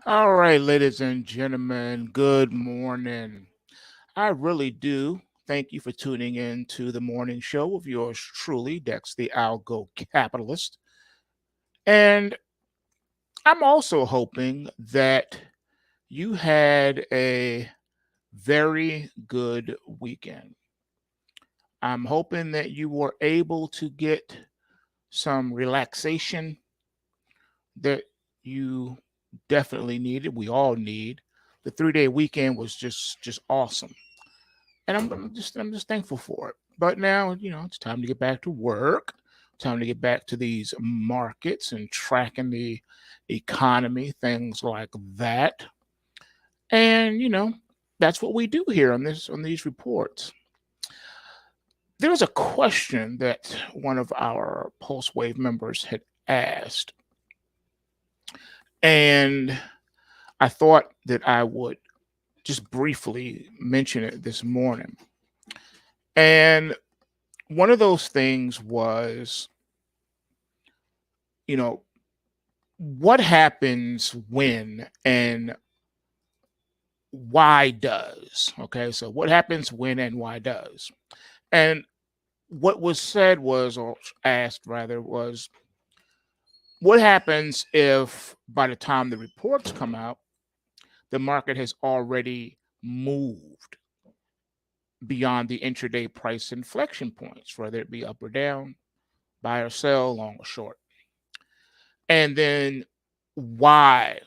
All right, ladies and gentlemen, good morning. I really do thank you for tuning in to the morning show of yours truly, Dex the Algo Capitalist. And I'm also hoping that you had a very good weekend. I'm hoping that you were able to get some relaxation that you definitely needed. We all need. The 3-day weekend was just awesome. And I'm just thankful for it. But now, it's time to get back to work. Time to get back to these markets and tracking the economy, things like that. And that's what we do here on these reports. There's a question that one of our Pulse Wave members had asked, and I thought that I would just briefly mention it this morning. And one of those things was, you know, what happens when and why does. Okay, so what happens when and why does. And what was said was, or asked rather, was what happens if by the time the reports come out, the market has already moved beyond the intraday price inflection points, whether it be up or down, buy or sell, long or short. And then why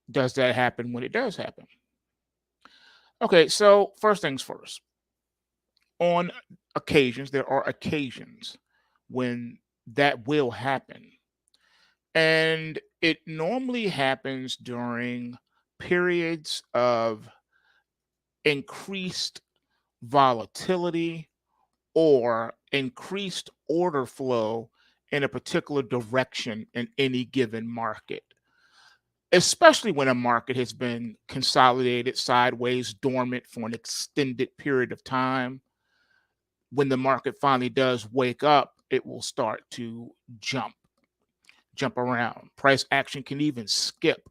does that happen when it does happen? Okay, so first things first. On occasions, there are occasions when that will happen. And it normally happens during periods of increased volatility or increased order flow in a particular direction in any given market, especially when a market has been consolidated sideways, dormant for an extended period of time. When the market finally does wake up, it will start to jump around. Price action can even skip.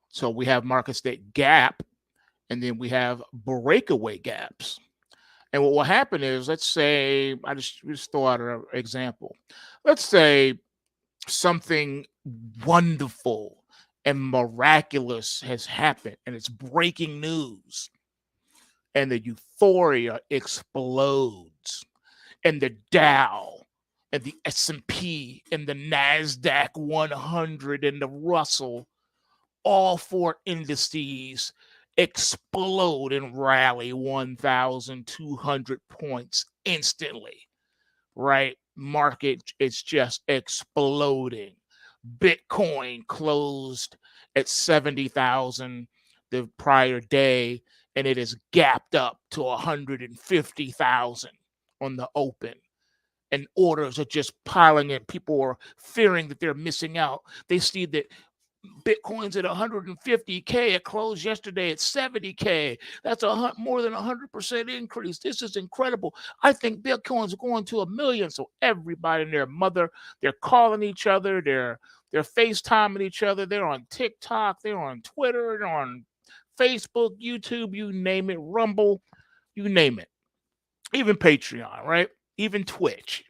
So we have markets that gap, and then we have breakaway gaps. And what will happen is, let's say, I just throw out an example. Let's say something wonderful and miraculous has happened, and it's breaking news, and the euphoria explodes, and the Dow and the S&P and the Nasdaq 100 and the Russell, all four indices explode and rally 1,200 points instantly, right? Market, it's just exploding. Bitcoin closed at 70,000 the prior day, and it is gapped up to 150,000 on the open. And orders are just piling in. People are fearing that they're missing out. They see that Bitcoin's at 150K. It closed yesterday at 70K. That's more than 100% increase. This is incredible. I think Bitcoin's going to 1 million. So everybody and their mother, they're calling each other. They're FaceTiming each other. They're on TikTok. They're on Twitter. They're on Facebook, YouTube, you name it, Rumble, you name it. Even Patreon, right? Even Twitch.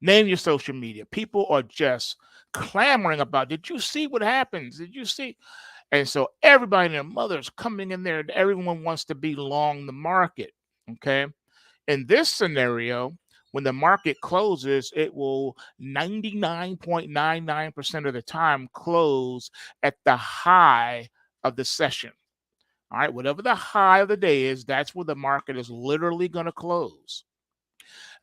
Name your social media. People are just clamoring about, did you see what happens? Did you see? And so everybody and their mother's coming in there. Everyone wants to be long the market. Okay. In this scenario, when the market closes, it will 99.99% of the time close at the high of the session. All right. Whatever the high of the day is, that's where the market is literally going to close.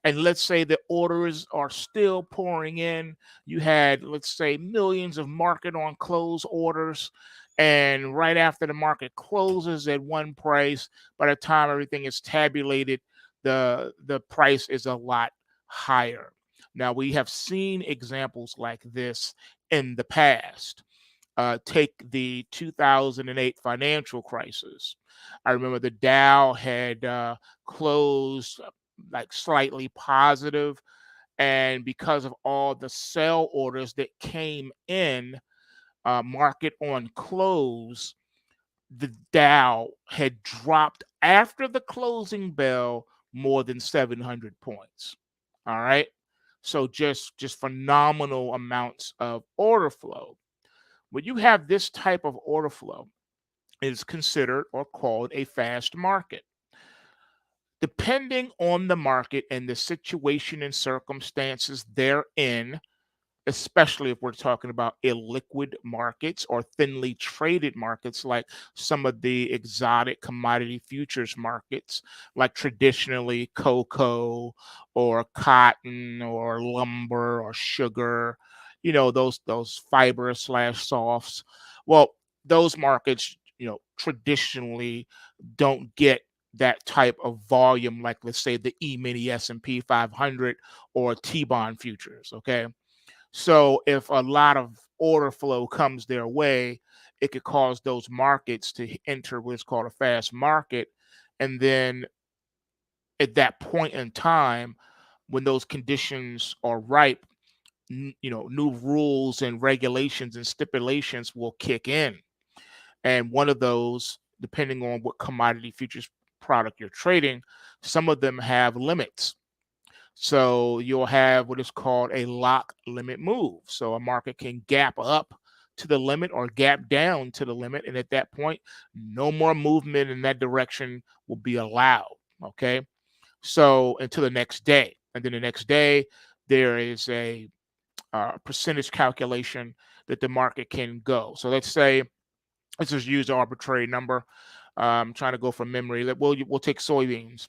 And let's say the orders are still pouring in. You had, let's say, millions of market on close orders. And right after the market closes at one price, by the time everything is tabulated, the price is a lot higher. Now, we have seen examples like this in the past. Take the 2008 financial crisis. I remember the Dow had closed like slightly positive, and because of all the sell orders that came in, market on close, the Dow had dropped after the closing bell more than 700 points. All right. So just phenomenal amounts of order flow. When you have this type of order flow, it is considered or called a fast market. Depending on the market and the situation and circumstances therein, especially if we're talking about illiquid markets or thinly traded markets, like some of the exotic commodity futures markets, like traditionally cocoa or cotton or lumber or sugar, those fiber slash softs. Well, those markets, traditionally don't get that type of volume, like let's say the E-mini S&P 500 or T-bond futures. Okay, so if a lot of order flow comes their way, it could cause those markets to enter what's called a fast market. And then at that point in time, when those conditions are ripe, new rules and regulations and stipulations will kick in. And one of those, depending on what commodity futures product you're trading, some of them have limits. So you'll have what is called a lock limit move. So a market can gap up to the limit or gap down to the limit. And at that point, no more movement in that direction will be allowed. Okay. So until the next day. And then the next day, there is a percentage calculation that the market can go. So let's say, let's just use an arbitrary number. I'm trying to go from memory. We'll take soybeans.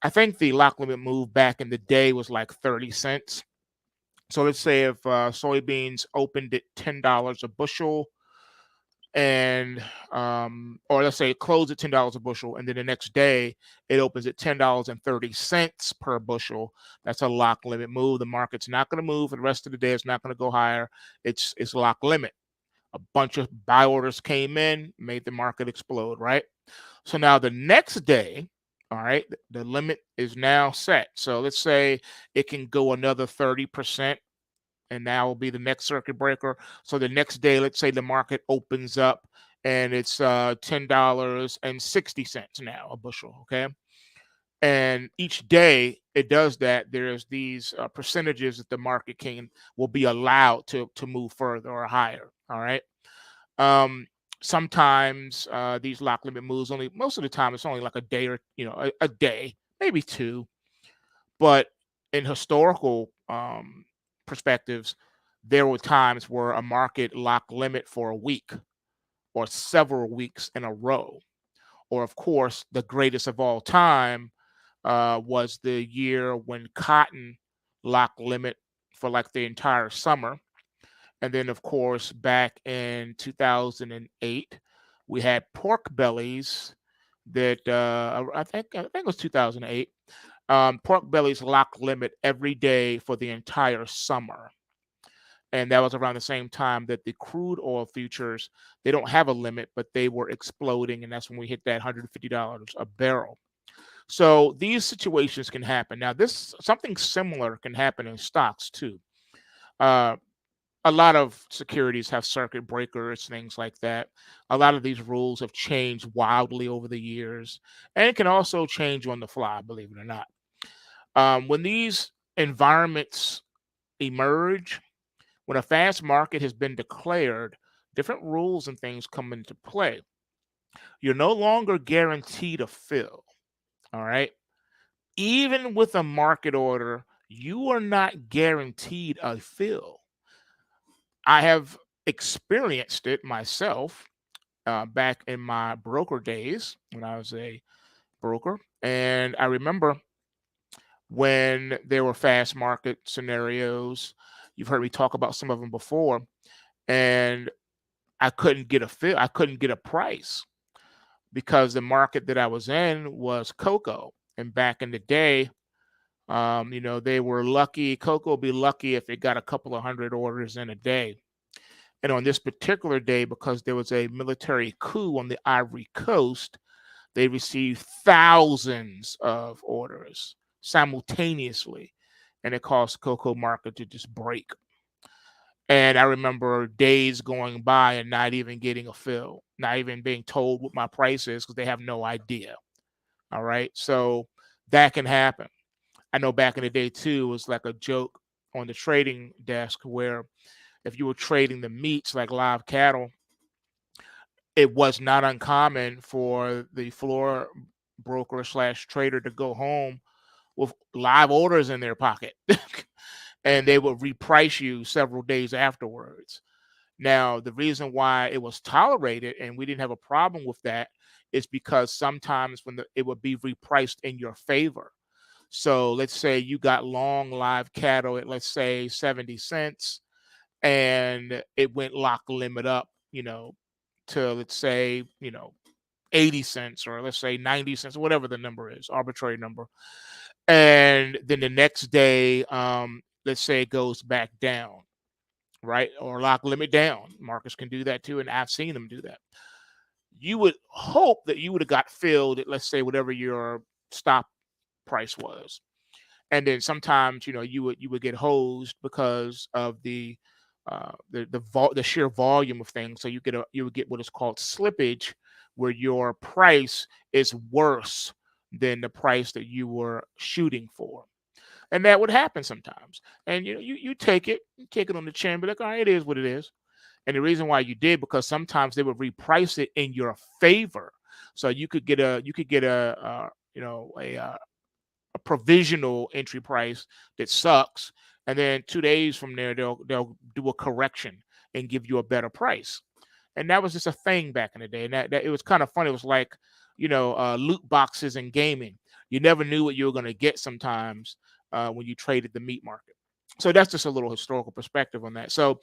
I think the lock limit move back in the day was like 30 cents. So let's say if soybeans opened at $10 a bushel, and or let's say it closed at $10 a bushel, and then the next day it opens at $10.30 per bushel. That's a lock limit move. The market's not going to move for the rest of the day. It's not going to go higher. It's lock limit. A bunch of buy orders came in, made the market explode, right? So now the next day, all right, the limit is now set. So let's say it can go another 30%, and now will be the next circuit breaker. So the next day, let's say the market opens up and it's $10.60 now a bushel, okay? And each day it does that, there's these percentages that the market will be allowed to move further or higher, all right? Um, Sometimes these lock limit moves, only most of the time it's only like a day or a day, maybe two. But in historical perspectives, there were times where a market lock limit for a week or several weeks in a row. Or of course, the greatest of all time was the year when cotton lock limit for like the entire summer. And then, of course, back in 2008, we had pork bellies that I think it was 2008. Pork bellies lock limit every day for the entire summer. And that was around the same time that the crude oil futures, they don't have a limit, but they were exploding. And that's when we hit that $150 a barrel. So these situations can happen. Now, something similar can happen in stocks too. Uh, a lot of securities have circuit breakers, things like that. A lot of these rules have changed wildly over the years, and it can also change on the fly, believe it or not. When these environments emerge, when a fast market has been declared, different rules and things come into play. You're no longer guaranteed a fill, all right? Even with a market order, you are not guaranteed a fill. I have experienced it myself back in my broker days when I was a broker. And I remember when there were fast market scenarios, you've heard me talk about some of them before, and I couldn't get a fill, I couldn't get a price because the market that I was in was cocoa. And back in the day, they were lucky. Cocoa would be lucky if it got a couple of hundred orders in a day. And on this particular day, because there was a military coup on the Ivory Coast, they received thousands of orders simultaneously, and it caused cocoa market to just break. And I remember days going by and not even getting a fill, not even being told what my price is because they have no idea. All right. So that can happen. I know back in the day too, it was like a joke on the trading desk where if you were trading the meats like live cattle, it was not uncommon for the floor broker slash trader to go home with live orders in their pocket and they would reprice you several days afterwards. Now, the reason why it was tolerated and we didn't have a problem with that is because sometimes it would be repriced in your favor. So let's say you got long live cattle at, let's say, 70 cents and it went lock limit up, to, let's say, 80 cents or let's say 90 cents, whatever the number is, arbitrary number. And then the next day, let's say it goes back down, right? Or lock limit down. Markets can do that too. And I've seen them do that. You would hope that you would have got filled at, let's say, whatever your stop price was. And then sometimes, you would get hosed because of the sheer volume of things. So you would get what is called slippage, where your price is worse than the price that you were shooting for. And that would happen sometimes. And you take it on the chin, but like, all right, it is what it is. And the reason why you did, because sometimes they would reprice it in your favor. So you could get a provisional entry price that sucks, and then 2 days from there they'll do a correction and give you a better price. And that was just a thing back in the day. And that it was kind of funny. It was like, loot boxes in gaming. You never knew what you were going to get sometimes when you traded the meat market. So that's just a little historical perspective on that. So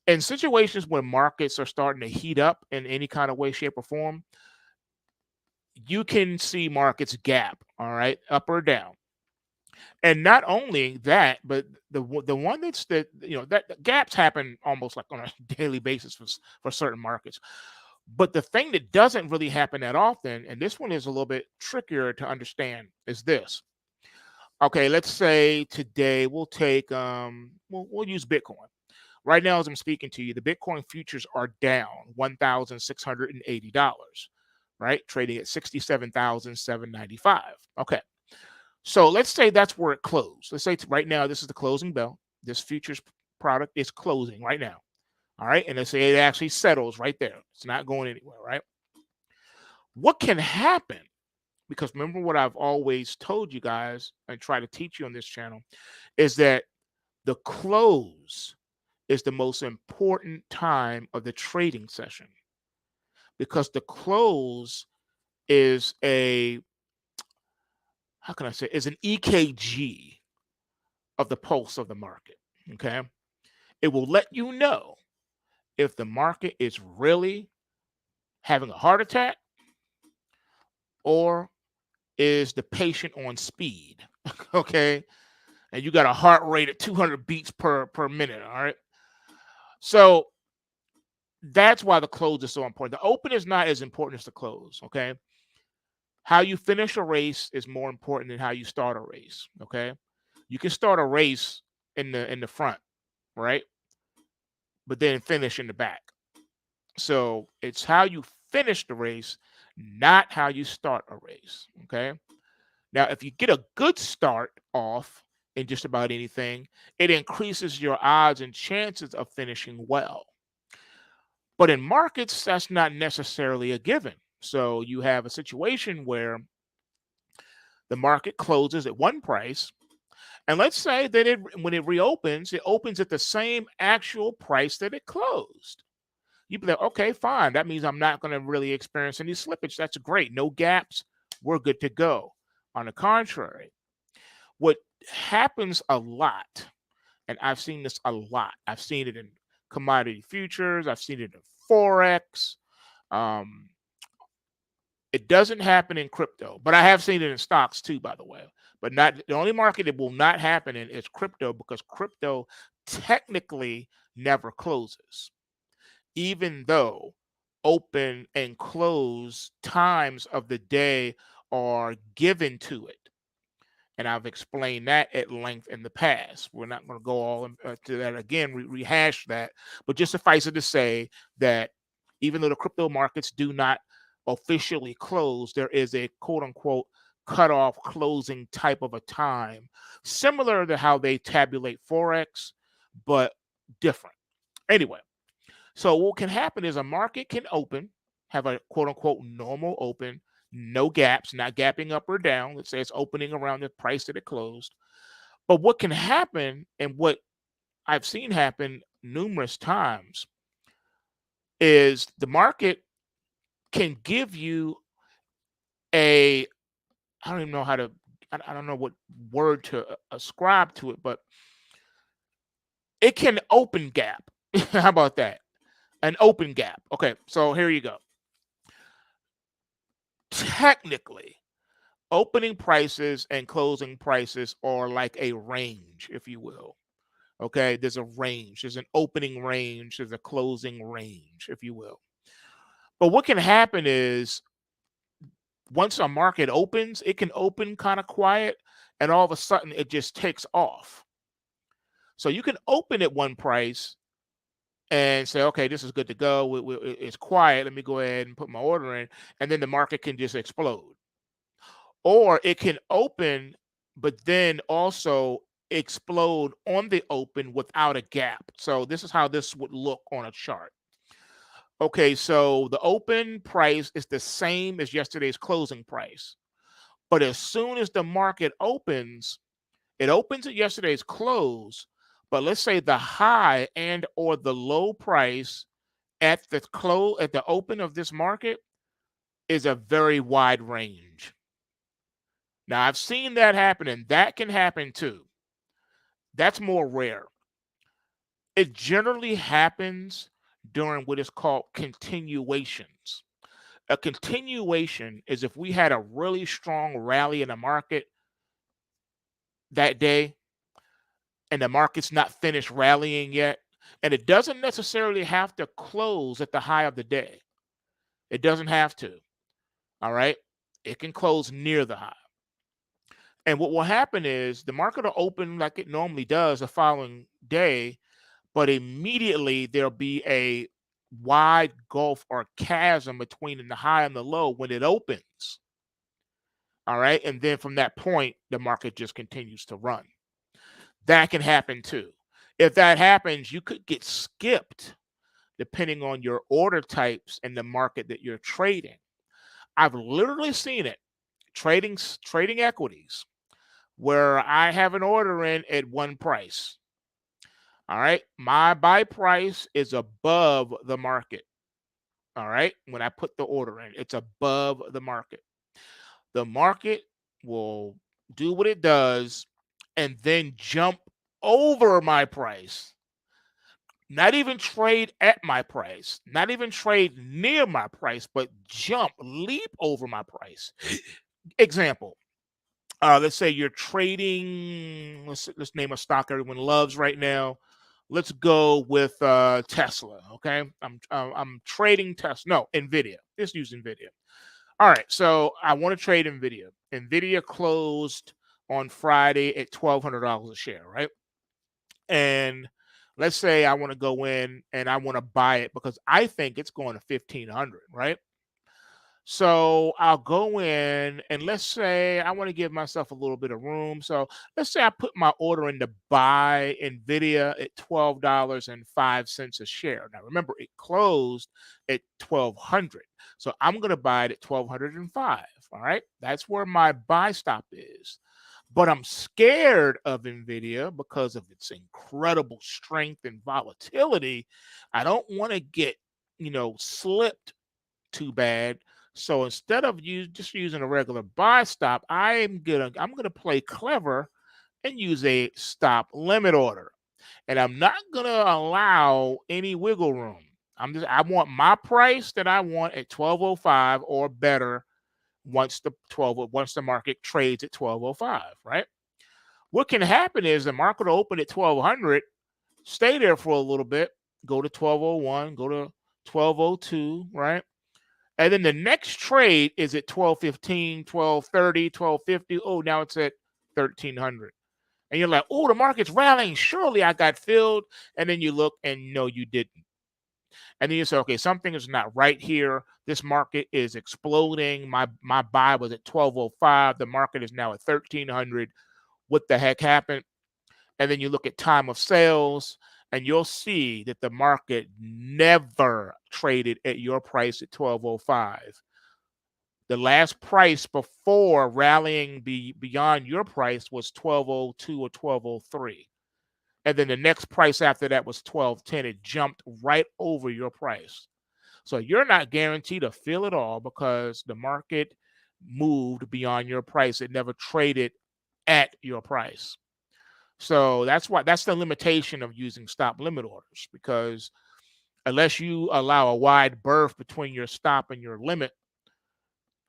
in situations where markets are starting to heat up in any kind of way, shape, or form, you can see markets gap, all right, up or down. And not only that, but the one that gaps happen almost like on a daily basis for certain markets. But the thing that doesn't really happen that often, and this one is a little bit trickier to understand, is this. Okay, let's say today we'll use Bitcoin. Right now, as I'm speaking to you, the Bitcoin futures are down $1,680, right? Trading at 67,795. Okay. So let's say that's where it closed. Let's say right now, this is the closing bell. This futures product is closing right now. All right. And let's say it actually settles right there. It's not going anywhere, right? What can happen? Because remember what I've always told you guys and try to teach you on this channel is that the close is the most important time of the trading session, because the close is how can I say, is an EKG of the pulse of the market. Okay. It will let you know if the market is really having a heart attack or is the patient on speed. Okay. And you got a heart rate at 200 beats per minute. All right. So that's why the close is so important. The open is not as important as the close. Okay. How you finish a race is more important than how you start a race. Okay. You can start a race in the front, right? But then finish in the back. So it's how you finish the race, not how you start a race. Okay. Now, if you get a good start off in just about anything, it increases your odds and chances of finishing well. But in markets, that's not necessarily a given. So you have a situation where the market closes at one price, and let's say that when it reopens, it opens at the same actual price that it closed. You'd be like, okay, fine. That means I'm not going to really experience any slippage. That's great. No gaps. We're good to go. On the contrary, what happens a lot, and I've seen this a lot, I've seen it in commodity futures, I've seen it in Forex. Um, it doesn't happen in crypto, but I have seen it in stocks too, by the way. But not the only market it will not happen in is crypto, because crypto technically never closes, even though open and close times of the day are given to it. And I've explained that at length in the past. We're not going to go all to that again, rehash that. But just suffice it to say that even though the crypto markets do not officially close, there is a quote unquote cutoff closing type of a time, similar to how they tabulate Forex, but different. Anyway, so what can happen is a market can open, have a quote unquote normal open, no gaps, not gapping up or down. Let's say it's opening around the price that it closed. But what can happen, and what I've seen happen numerous times, is the market can give you a, I don't even know how to, I don't know what word to ascribe to it, but it can open gap. How about that? An open gap. Okay, so here you go. Technically, opening prices and closing prices are like a range, if you will. Okay, there's a range, there's an opening range, there's a closing range, if you will. But what can happen is once a market opens, it can open kind of quiet and all of a sudden it just takes off. So you can open at one price and say, okay, this is good to go. It's quiet. Let me go ahead and put my order in. And then the market can just explode. Or it can open, but then also explode on the open without a gap. So this is how this would look on a chart. Okay, so the open price is the same as yesterday's closing price. But as soon as the market opens, it opens at yesterday's close, but let's say the high and or the low price at the close at the open of this market is a very wide range. Now I've seen that happen, and that can happen too. That's more rare. It generally happens during what is called continuations. A continuation is if we had a really strong rally in the market that day and the market's not finished rallying yet, and it doesn't necessarily have to close at the high of the day. It doesn't have to. All right. It can close near the high. And what will happen is the market will open like it normally does the following day, but immediately there'll be a wide gulf or chasm between the high and the low when it opens. All right. And then from that point, the market just continues to run. That can happen too. If that happens, you could get skipped depending on your order types and the market that you're trading. I've literally seen it trading equities where I have an order in at one price. All right. My buy price is above the market. All right. When I put the order in, it's above the market. The market will do what it does and then jump over my price. Not even trade at my price, not even trade near my price, but leap over my price. Example, let's say you're trading, let's name a stock everyone loves right now. Let's go with Tesla. Okay, I'm trading Tesla. No, Nvidia. Let's use Nvidia. All right, so I want to trade Nvidia. Nvidia closed on Friday at $1,200 a share, right? And let's say I want to go in and I want to buy it because I think it's going to 1,500, right? So I'll go in and let's say I want to give myself a little bit of room. So let's say I put my order in to buy Nvidia at $12.05 a share. Now remember, it closed at 1,200. So I'm going to buy it at 1,205. All right. That's where my buy stop is. But I'm scared of Nvidia because of its incredible strength and volatility. I don't want to get, slipped too bad. So instead of just using a regular buy stop, I'm gonna play clever and use a stop limit order. And I'm not gonna allow any wiggle room. I want my price that I want at 1205 or better once the market trades at 1205, right? What can happen is the market will open at 1200, stay there for a little bit, go to 1201, go to 1202, right? And then the next trade is at 1215, 1230, 1250. Oh, now it's at 1,300. And you're like, oh, the market's rallying. Surely I got filled. And then you look and no, you didn't. And then you say, okay, something is not right here. This market is exploding. My buy was at 1205. The market is now at 1,300. What the heck happened? And then you look at time of sales, and you'll see that the market never traded at your price at 1205. The last price before rallying beyond your price was 1202 or 1203. And then the next price after that was 1210. It jumped right over your price. So you're not guaranteed to fill it all because the market moved beyond your price. It never traded at your price. So that's the limitation of using stop limit orders, because unless you allow a wide berth between your stop and your limit,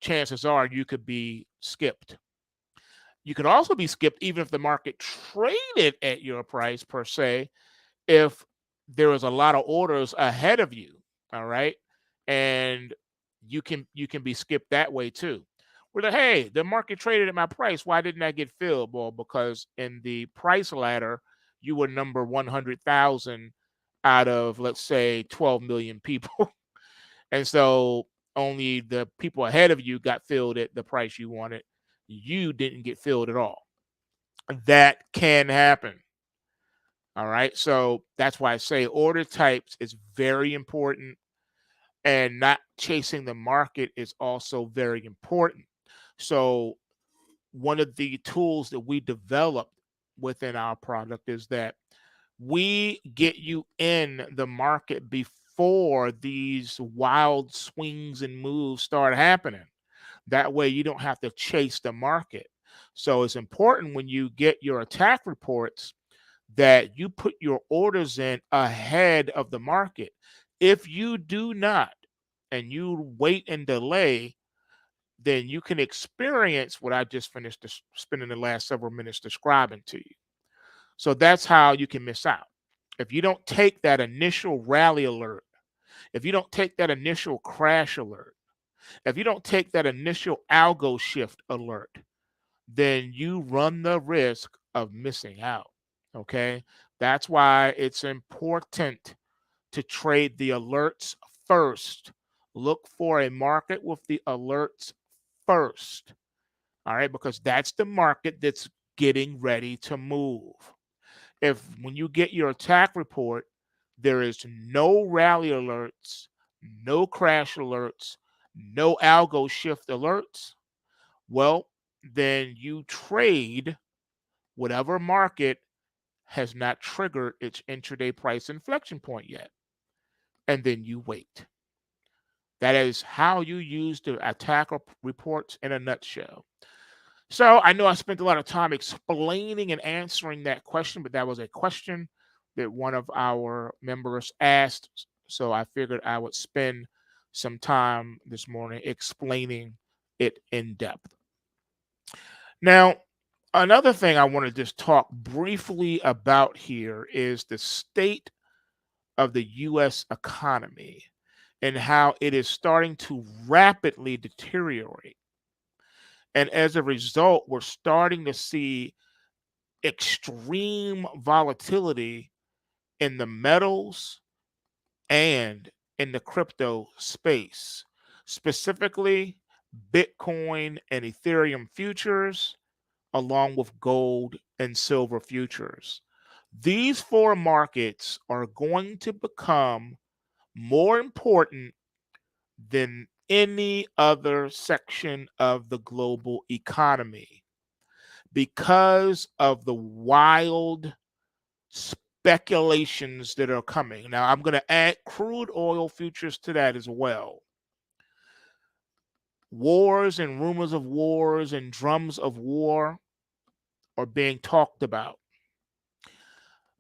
chances are you could be skipped. You could also be skipped even if the market traded at your price per se, if there was a lot of orders ahead of you, all right? And you can be skipped that way too. We're like, hey, the market traded at my price. Why didn't I get filled? Well, because in the price ladder, you were number 100,000 out of, let's say, 12 million people. And so only the people ahead of you got filled at the price you wanted. You didn't get filled at all. That can happen. All right. So that's why I say order types is very important, and not chasing the market is also very important. So one of the tools that we developed within our product is that we get you in the market before these wild swings and moves start happening. That way you don't have to chase the market. So it's important when you get your attack reports that you put your orders in ahead of the market. If you do not, and you wait and delay, then you can experience what I just finished spending the last several minutes describing to you. So that's how you can miss out. If you don't take that initial rally alert, if you don't take that initial crash alert, if you don't take that initial algo shift alert, then you run the risk of missing out. Okay. That's why it's important to trade the alerts first. Look for a market with the alerts first. All right. Because that's the market that's getting ready to move. If when you get your attack report, there is no rally alerts, no crash alerts, no algo shift alerts, well, then you trade whatever market has not triggered its intraday price inflection point yet. And then you wait. That is how you use the attack reports in a nutshell. So I know I spent a lot of time explaining and answering that question, but that was a question that one of our members asked. So I figured I would spend some time this morning explaining it in depth. Now, another thing I want to just talk briefly about here is the state of the U.S. economy and how it is starting to rapidly deteriorate. And as a result, we're starting to see extreme volatility in the metals and in the crypto space, specifically Bitcoin and Ethereum futures, along with gold and silver futures. These four markets are going to become more important than any other section of the global economy because of the wild speculations that are coming. Now, I'm going to add crude oil futures to that as well. Wars and rumors of wars and drums of war are being talked about.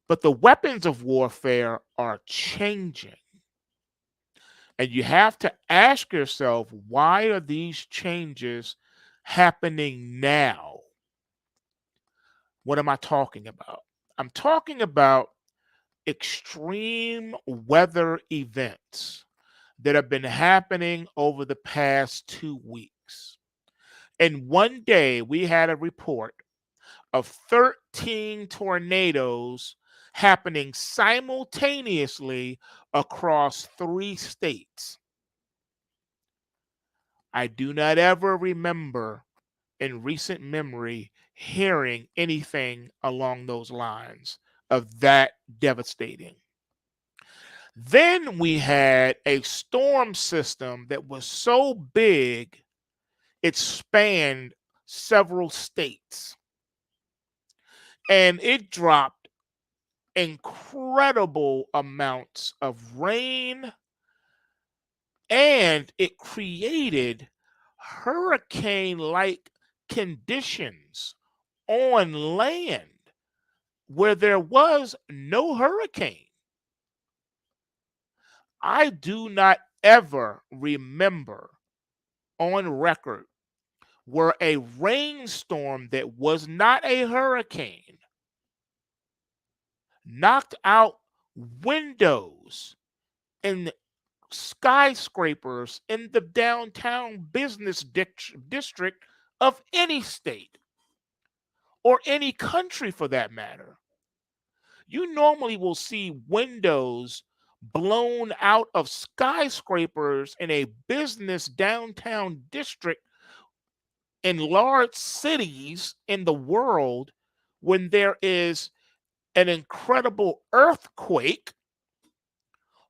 But the weapons of warfare are changing. And you have to ask yourself, why are these changes happening now? What am I talking about? I'm talking about extreme weather events that have been happening over the past 2 weeks. And one day we had a report of 13 tornadoes happening simultaneously across 3 states. I do not ever remember in recent memory hearing anything along those lines of that devastating. Then we had a storm system that was so big it spanned several states, and it dropped incredible amounts of rain, and it created hurricane-like conditions on land where there was no hurricane. I do not ever remember on record where a rainstorm that was not a hurricane knocked out windows in skyscrapers in the downtown business district of any state or any country for that matter. You normally will see windows blown out of skyscrapers in a business downtown district in large cities in the world when there is an incredible earthquake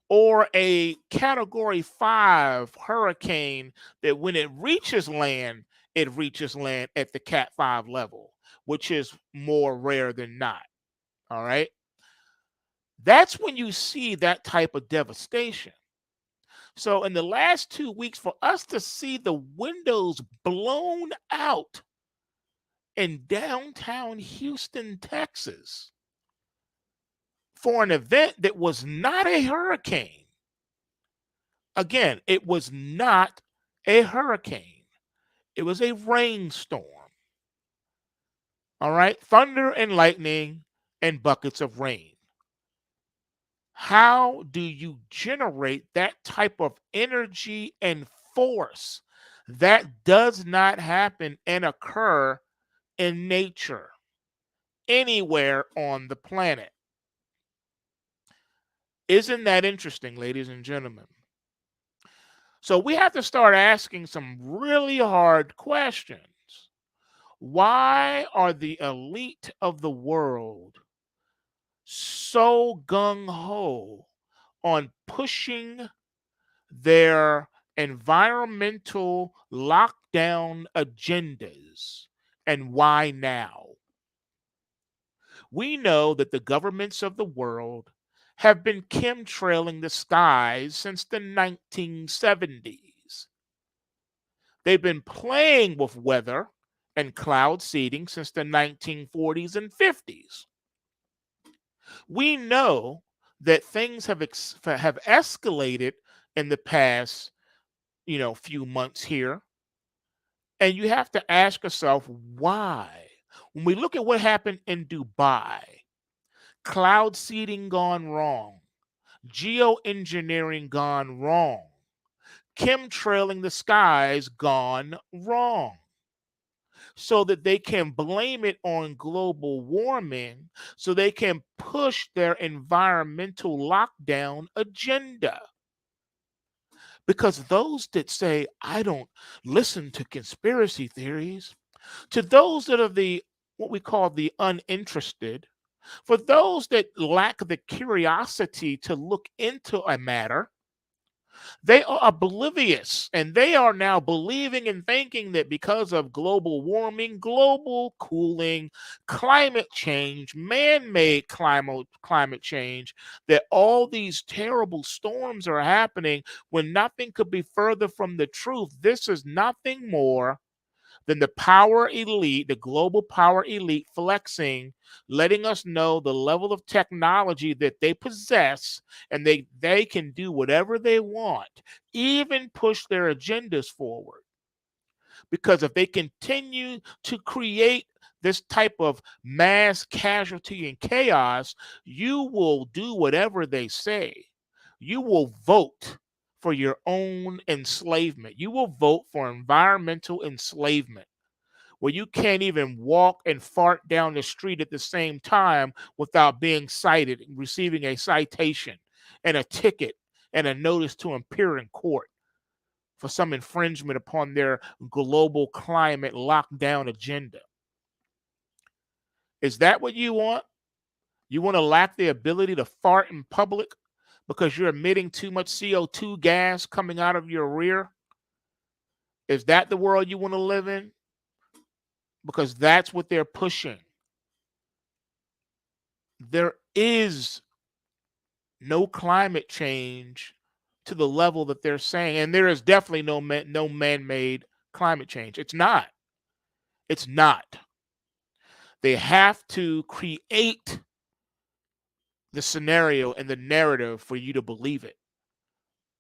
or a category 5 hurricane that when it reaches land at the cat 5 level, which is more rare than not. All right. That's when you see that type of devastation. So, in the last 2 weeks, for us to see the windows blown out in downtown Houston, Texas, for an event that was not a hurricane, again, it was not a hurricane, it was a rainstorm. All right, thunder and lightning and buckets of rain. How do you generate that type of energy and force? That does not happen and occur in nature anywhere on the planet. Isn't that interesting, ladies and gentlemen? So we have to start asking some really hard questions. Why are the elite of the world so gung ho on pushing their environmental lockdown agendas? And why now? We know that the governments of the world have been chemtrailing the skies since the 1970s. They've been playing with weather and cloud seeding since the 1940s and 50s. We know that things have escalated in the past, few months here, and you have to ask yourself why. When we look at what happened in Dubai, cloud seeding gone wrong, geoengineering gone wrong, chemtrailing the skies gone wrong, so that they can blame it on global warming, so they can push their environmental lockdown agenda. Because those that say, I don't listen to conspiracy theories, to those that are what we call the uninterested, for those that lack the curiosity to look into a matter, they are oblivious and they are now believing and thinking that because of global warming, global cooling, climate change, man-made climate change, that all these terrible storms are happening when nothing could be further from the truth. This is nothing more than the power elite, the global power elite flexing, letting us know the level of technology that they possess, and they can do whatever they want, even push their agendas forward. Because if they continue to create this type of mass casualty and chaos, you will do whatever they say. You will vote for your own enslavement. You will vote for environmental enslavement, where you can't even walk and fart down the street at the same time without being cited and receiving a citation and a ticket and a notice to appear in court for some infringement upon their global climate lockdown agenda. Is that what you want? You want to lack the ability to fart in public because you're emitting too much CO2 gas coming out of your rear? Is that the world you want to live in? Because that's what they're pushing. There is no climate change to the level that they're saying, and there is definitely no man-made climate change. It's not. It's not. They have to create the scenario and the narrative for you to believe it.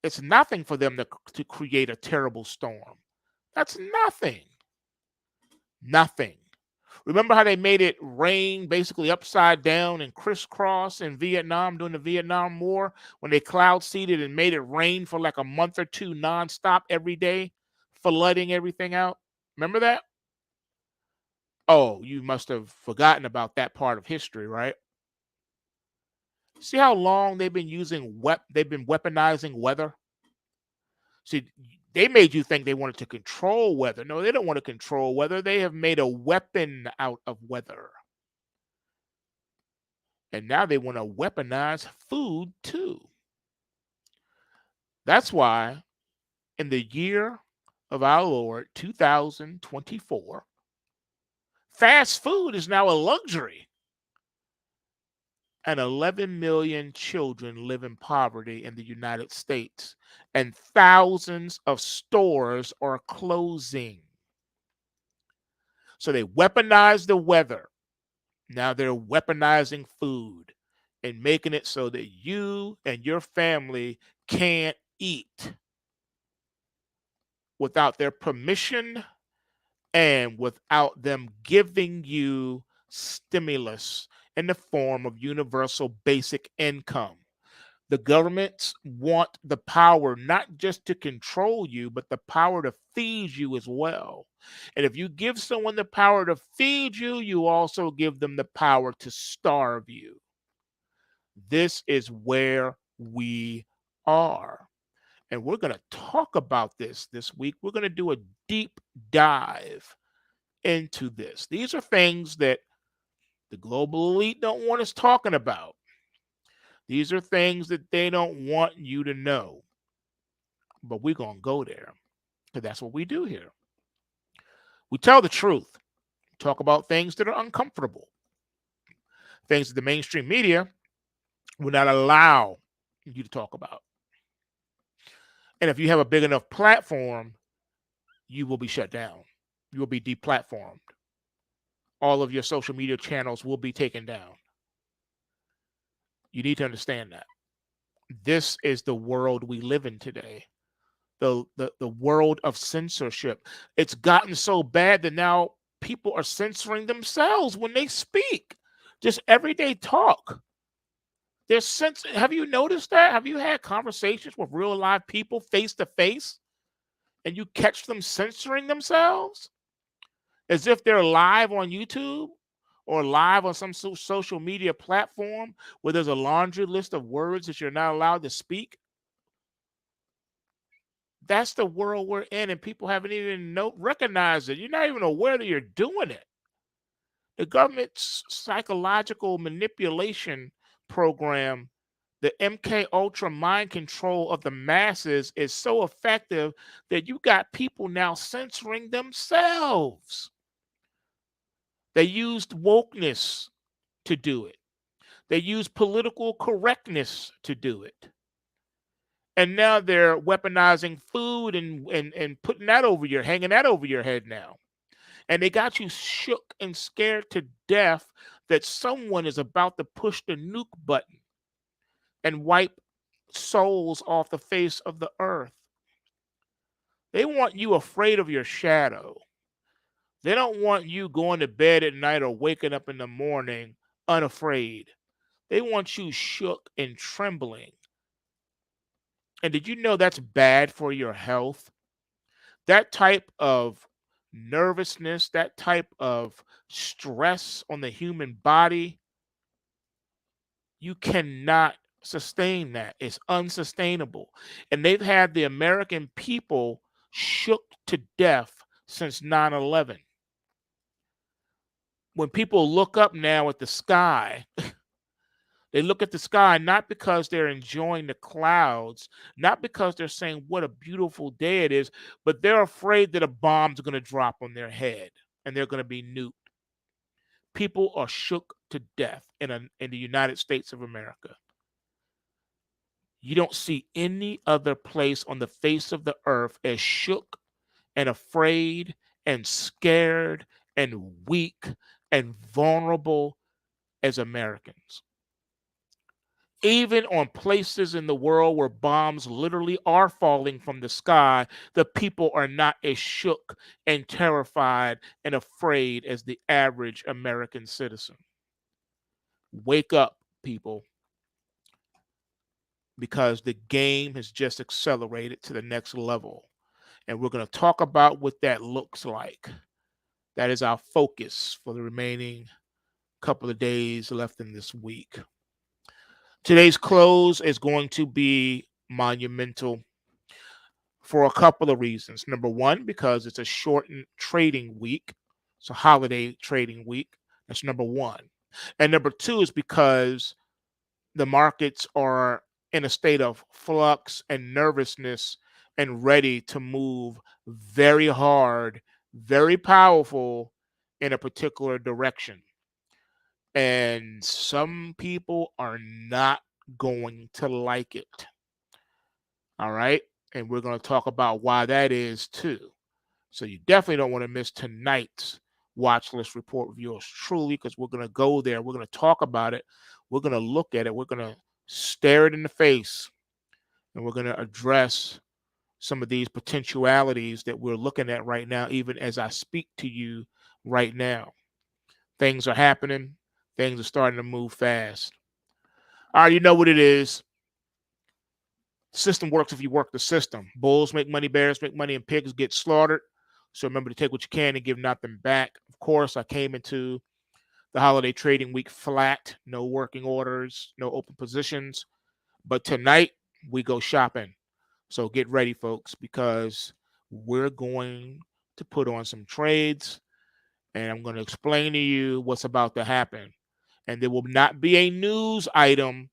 It's nothing for them to create a terrible storm. That's nothing. Nothing. Remember how they made it rain basically upside down and crisscross in Vietnam during the Vietnam War when they cloud seeded and made it rain for like a month or two nonstop every day, flooding everything out? Remember that? Oh, you must have forgotten about that part of history, right? See how long they've been weaponizing weather? See, they made you think they wanted to control weather. No, they don't want to control weather. They have made a weapon out of weather. And now they want to weaponize food too. That's why in the year of our Lord 2024, fast food is now a luxury. And 11 million children live in poverty in the United States, and thousands of stores are closing. So they weaponize the weather. Now they're weaponizing food and making it so that you and your family can't eat without their permission and without them giving you stimulus in the form of universal basic income. The governments want the power not just to control you, but the power to feed you as well. And if you give someone the power to feed you, you also give them the power to starve you. This is where we are. And we're going to talk about this week. We're going to do a deep dive into this. These are things that the global elite don't want us talking about. These are things that they don't want you to know. But we're going to go there because that's what we do here. We tell the truth, talk about things that are uncomfortable, things that the mainstream media will not allow you to talk about. And if you have a big enough platform, you will be shut down. You will be deplatformed. All of your social media channels will be taken down. You need to understand that. This is the world we live in today. The world of censorship. It's gotten so bad that now people are censoring themselves when they speak. Just everyday talk. Have you noticed that? Have you had conversations with real live people face to face and you catch them censoring themselves as if they're live on YouTube or live on some social media platform where there's a laundry list of words that you're not allowed to speak? That's the world we're in, and people haven't even recognized it. You're not even aware that you're doing it. The government's psychological manipulation program, the MK Ultra mind control of the masses, is so effective that you got people now censoring themselves. They used wokeness to do it. They used political correctness to do it. And now they're weaponizing food and putting that hanging that over your head now. And they got you shook and scared to death that someone is about to push the nuke button and wipe souls off the face of the earth. They want you afraid of your shadow. They don't want you going to bed at night or waking up in the morning unafraid. They want you shook and trembling. And did you know that's bad for your health? That type of nervousness, that type of stress on the human body, you cannot sustain that. It's unsustainable. And they've had the American people shook to death since 9/11. When people look up now at the sky, they look at the sky not because they're enjoying the clouds, not because they're saying what a beautiful day it is, but they're afraid that a bomb's going to drop on their head and they're going to be nuked. People are shook to death in the United States of America. You don't see any other place on the face of the earth as shook and afraid and scared and weak and vulnerable as Americans. Even on places in the world where bombs literally are falling from the sky, the people are not as shook and terrified and afraid as the average American citizen. Wake up, people, because the game has just accelerated to the next level. And we're going to talk about what that looks like. That is our focus for the remaining couple of days left in this week. Today's close is going to be monumental for a couple of reasons. Number one, because it's a shortened trading week. It's a holiday trading week. That's number one. And number two is because the markets are in a state of flux and nervousness and ready to move very hard, very powerful in a particular direction. And some people are not going to like it. All right. And we're going to talk about why that is too. So you definitely don't want to miss tonight's watch list report with yours truly, because we're going to go there. We're going to talk about it. We're going to look at it. We're going to stare it in the face. And we're going to address some of these potentialities that we're looking at right now, even as I speak to you right now. Things are happening. Things are starting to move fast. All right, you know what it is. System works if you work the system. Bulls make money, bears make money, and pigs get slaughtered. So remember to take what you can and give nothing back. Of course, I came into the holiday trading week flat, no working orders, no open positions. But tonight, we go shopping. So get ready, folks, because we're going to put on some trades, and I'm going to explain to you what's about to happen. And there will not be a news item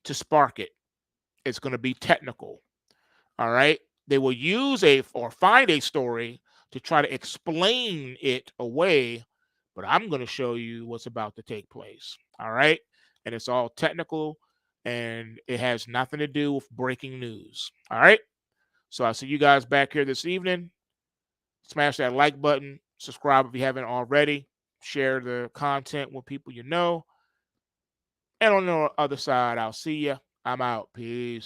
to spark it. It's going to be technical. All right. They will use or find a story to try to explain it away, but I'm going to show you what's about to take place. All right. And it's all technical and it has nothing to do with breaking news. All right. So I'll see you guys back here this evening. Smash that like button. Subscribe if you haven't already. Share the content with people you know. And on the other side, I'll see you. I'm out. Peace.